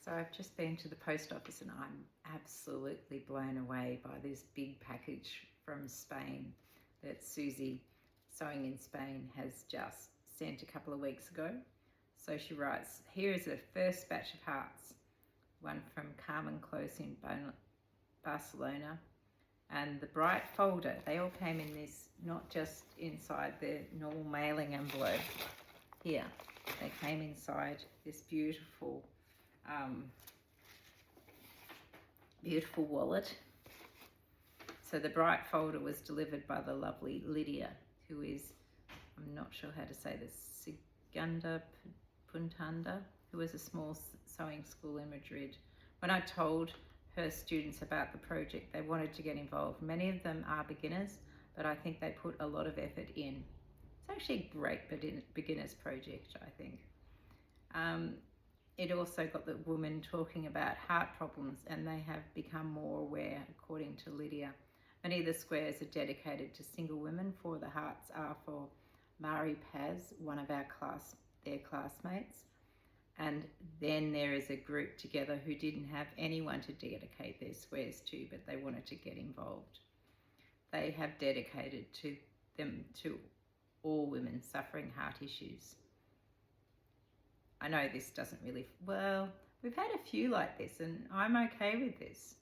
So I've just been to the post office and I'm absolutely blown away by this big package from Spain that Susie, Sewing in Spain, has just sent a couple of weeks ago. So she writes, here is the first batch of hearts, one from Carmen Close in Barcelona. And the bright folder, they all came in this, not just inside the normal mailing envelope here. They came inside this beautiful beautiful wallet. So the bright folder was delivered by the lovely Lydia, who is, I'm not sure how to say this, Segunda Puntanda, who is a small sewing school in Madrid. When I told her students about the project, they wanted to get involved. Many of them are beginners, but I think they put a lot of effort in. It's actually a great beginner's project, I think. It also got the women talking about heart problems, and they have become more aware, according to Lydia. Many of the squares are dedicated to single women. 4 of the hearts are for Mari Paz, one of their classmates. And then there is a group together who didn't have anyone to dedicate their squares to, but they wanted to get involved. They have dedicated them to all women suffering heart issues. I know this doesn't really, well, we've had a few like this, and I'm okay with this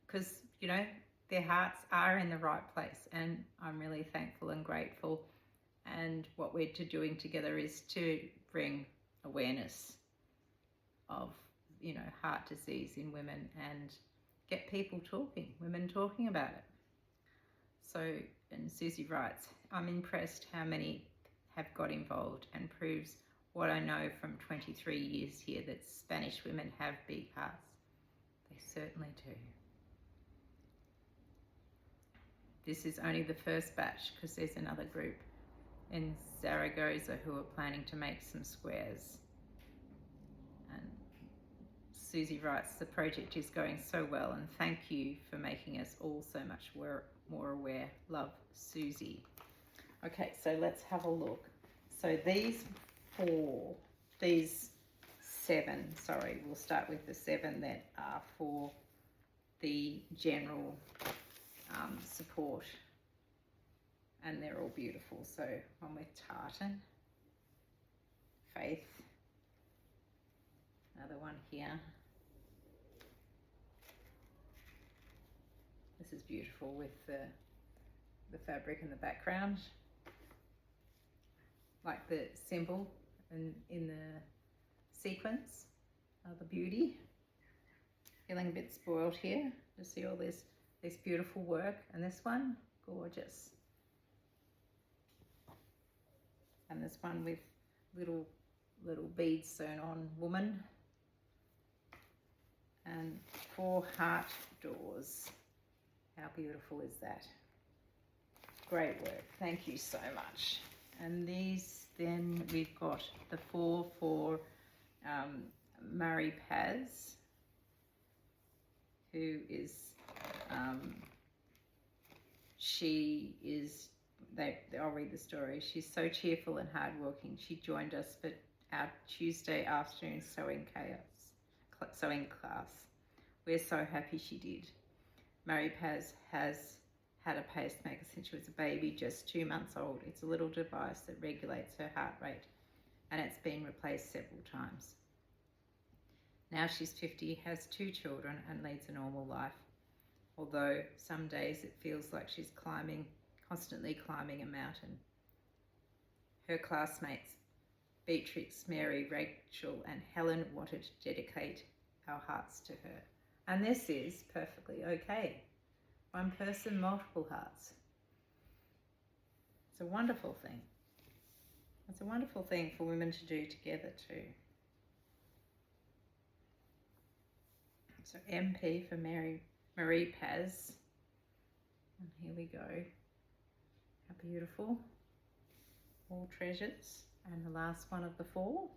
because, you know, their hearts are in the right place, and I'm really thankful and grateful. And what we're doing together is to bring awareness of, you know, heart disease in women and get people talking, women talking about it. So, and Susie writes, I'm impressed how many have got involved, and proves what I know from 23 years here, that Spanish women have big hearts. They certainly do. This is only the first batch, because there's another group in Zaragoza who are planning to make some squares. And Susie writes, the project is going so well, and thank you for making us all so much more aware. Love, Susie. Okay, so let's have a look. So these 7, sorry, we'll start with the 7 that are for the general support, and they're all beautiful. So one with tartan, Faith, another one here. This is beautiful with the fabric in the background, like the symbol in the sequence of the beauty. Feeling a bit spoiled here to see all this beautiful work, and this one, gorgeous. And this one with little beads sewn on, woman. And 4 heart doors. How beautiful is that? Great work, thank you so much. And these, then we've got the 4 for Mari Paz, who is, she is, I'll read the story. She's so cheerful and hardworking. She joined us for our Tuesday afternoon sewing class. We're so happy she did. Mari Paz has had a pacemaker since she was a baby, just 2 months old. It's a little device that regulates her heart rate, and it's been replaced several times. Now she's 50, has 2 children, and leads a normal life. Although some days it feels like she's constantly climbing a mountain. Her classmates, Beatrix, Mary, Rachel, and Helen, wanted to dedicate our hearts to her. And this is perfectly okay. 1 person, multiple hearts. It's a wonderful thing. It's a wonderful thing for women to do together too. So MP for Marie Paz. And here we go. How beautiful. All treasures. And the last one of the 4.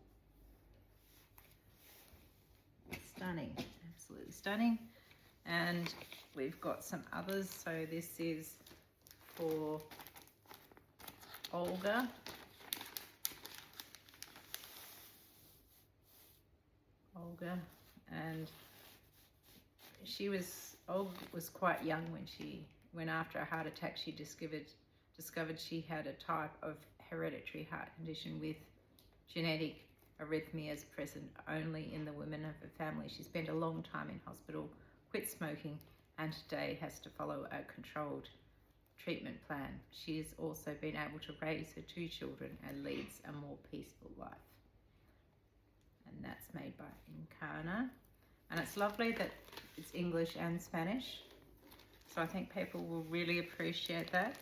Stunning, absolutely stunning. And we've got some others. So this is for Olga. Olga, and Olga was quite young when after a heart attack she discovered she had a type of hereditary heart condition with genetic arrhythmias present only in the women of her family. She spent a long time in hospital, quit smoking, and today has to follow a controlled treatment plan. She has also been able to raise her 2 children and leads a more peaceful life. And that's made by Encarna. And it's lovely that it's English and Spanish. So I think people will really appreciate that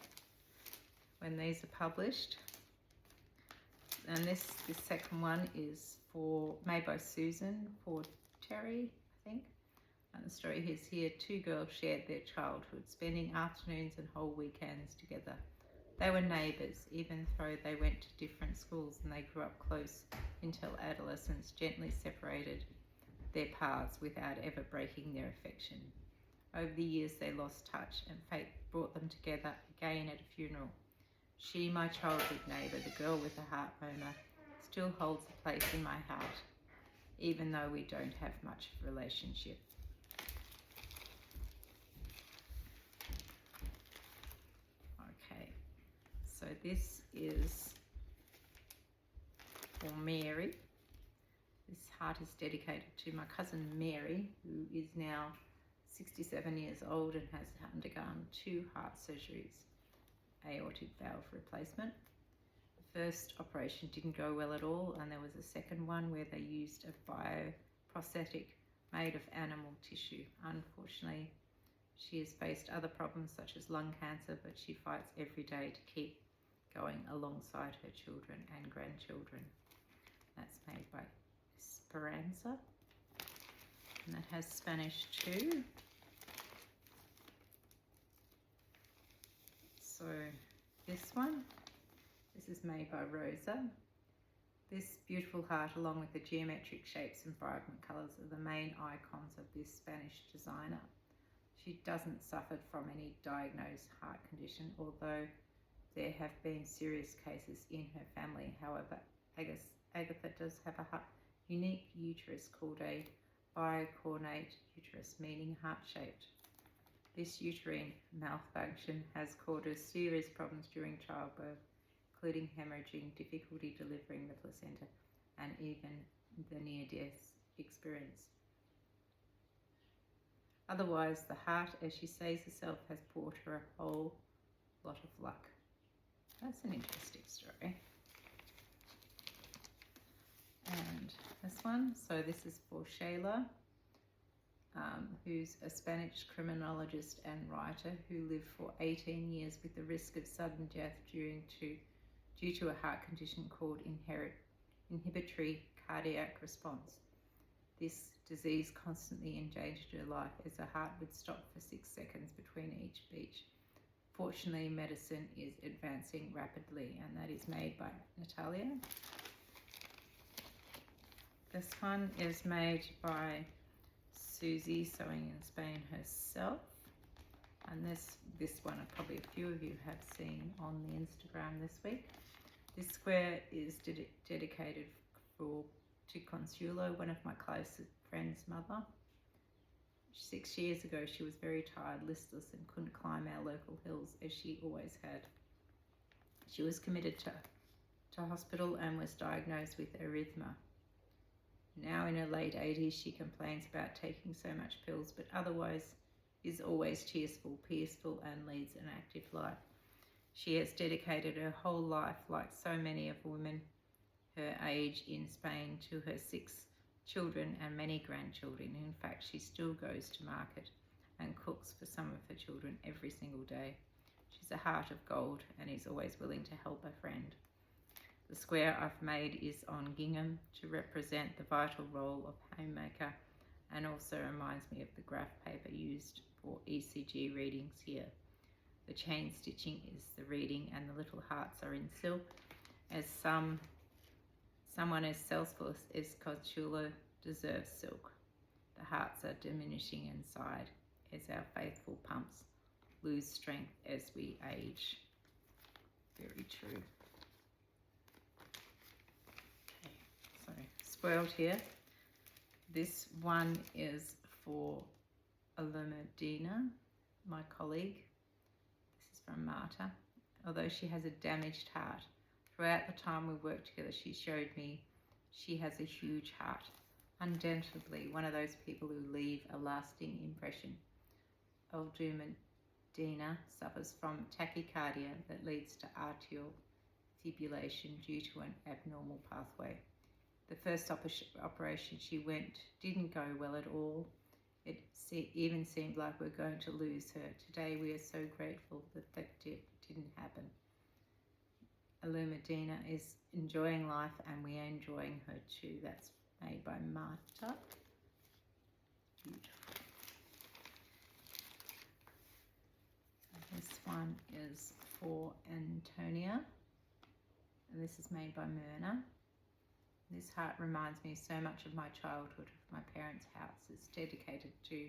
when these are published. And this second one is made by Susan for Terry, I think. And the story is here, 2 girls shared their childhood, spending afternoons and whole weekends together. They were neighbours, even though they went to different schools, and they grew up close until adolescence gently separated their paths without ever breaking their affection. Over the years they lost touch, and fate brought them together again at a funeral. She, my childhood neighbour, the girl with the heart murmur, still holds a place in my heart, even though we don't have much of a relationship. Okay, so this is for Mary. This heart is dedicated to my cousin Mary, who is now 67 years old and has undergone 2 heart surgeries, aortic valve replacement. The first operation didn't go well at all, and there was a second one where they used a bioprosthetic made of animal tissue. Unfortunately, she has faced other problems such as lung cancer, but she fights every day to keep going alongside her children and grandchildren. That's made by Esperanza, and that has Spanish too. So this is made by Rosa. This beautiful heart, along with the geometric shapes and vibrant colours, are the main icons of this Spanish designer. She doesn't suffer from any diagnosed heart condition, although there have been serious cases in her family. However, Agatha does have a unique uterus called a bicornate uterus, meaning heart-shaped. This uterine malfunction has caused her serious problems during childbirth, including hemorrhaging, difficulty delivering the placenta, and even the near-death experience. Otherwise, the heart, as she says herself, has brought her a whole lot of luck. That's an interesting story. And this one, so this is for Shayla, who's a Spanish criminologist and writer who lived for 18 years with the risk of sudden death due to a heart condition called inhibitory cardiac response. This disease constantly endangered her life, as her heart would stop for 6 seconds between each beat. Fortunately, medicine is advancing rapidly, and that is made by Natalia. This one is made by Susie, sewing in Spain herself. And this one, probably a few of you have seen on the Instagram this week. This square is dedicated to Consuelo, one of my closest friend's mother. 6 years ago, she was very tired, listless, and couldn't climb our local hills as she always had. She was committed to hospital and was diagnosed with arrhythmia. Now in her late 80s, she complains about taking so much pills, but otherwise is always cheerful, peaceful, and leads an active life. She has dedicated her whole life, like so many of women her age in Spain, to her 6 children and many grandchildren. In fact, she still goes to market and cooks for some of her children every single day. She's a heart of gold and is always willing to help a friend. The square I've made is on gingham to represent the vital role of homemaker, and also reminds me of the graph paper used for ECG readings here. The chain stitching is the reading, and the little hearts are in silk, as someone as selfless as Consuelo deserves silk. The hearts are diminishing inside as our faithful pumps lose strength as we age. Very true. Okay, so spoiled here. This one is for Alumerdina, my colleague. This is from Marta. Although she has a damaged heart, throughout the time we worked together, she showed me she has a huge heart. Undoubtedly, one of those people who leave a lasting impression. Alumerdina suffers from tachycardia that leads to atrial fibrillation due to an abnormal pathway. The first operation she went didn't go well at all. It even seemed like we're going to lose her. Today we are so grateful that didn't happen. Alumerdina is enjoying life and we are enjoying her too. That's made by Marta. Beautiful. This one is for Antonia, and this is made by Myrna. This heart reminds me so much of my childhood, of my parents' house. It's dedicated to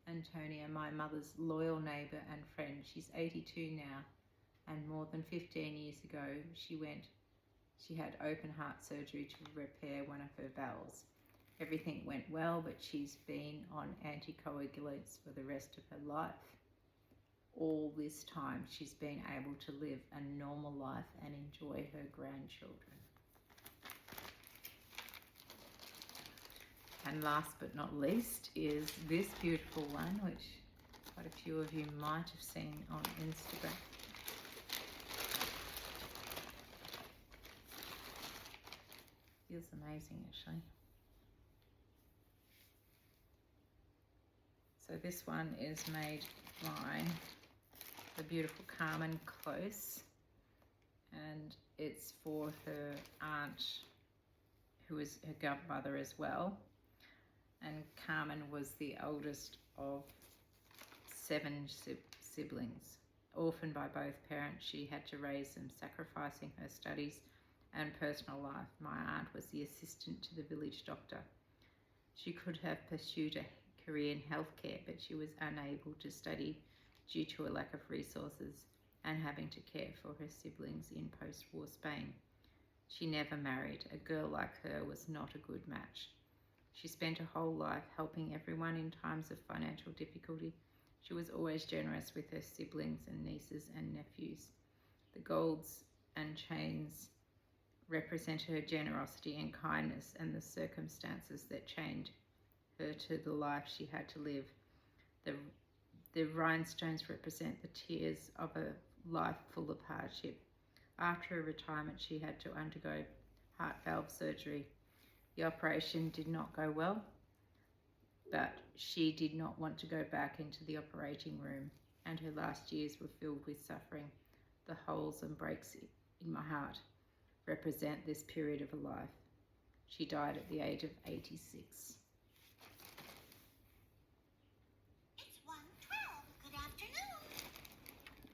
Antonia, my mother's loyal neighbour and friend. She's 82 now, and more than 15 years ago she had open heart surgery to repair one of her valves. Everything went well, but she's been on anticoagulants for the rest of her life. All this time she's been able to live a normal life and enjoy her grandchildren. And last but not least is this beautiful one, which quite a few of you might have seen on Instagram. Feels amazing, actually. So this one is made by the beautiful Carmen Close, and it's for her aunt, who is her godmother as well. And Carmen was the oldest of 7 siblings. Orphaned by both parents, she had to raise them, sacrificing her studies and personal life. My aunt was the assistant to the village doctor. She could have pursued a career in healthcare, but she was unable to study due to a lack of resources and having to care for her siblings in post-war Spain. She never married. A girl like her was not a good match. She spent her whole life helping everyone in times of financial difficulty. She was always generous with her siblings and nieces and nephews. The golds and chains represented her generosity and kindness and the circumstances that chained her to the life she had to live. The rhinestones represent the tears of a life full of hardship. After her retirement, she had to undergo heart valve surgery. The operation did not go well, but she did not want to go back into the operating room, and her last years were filled with suffering. The holes and breaks in my heart represent this period of her life. She died at the age of 86.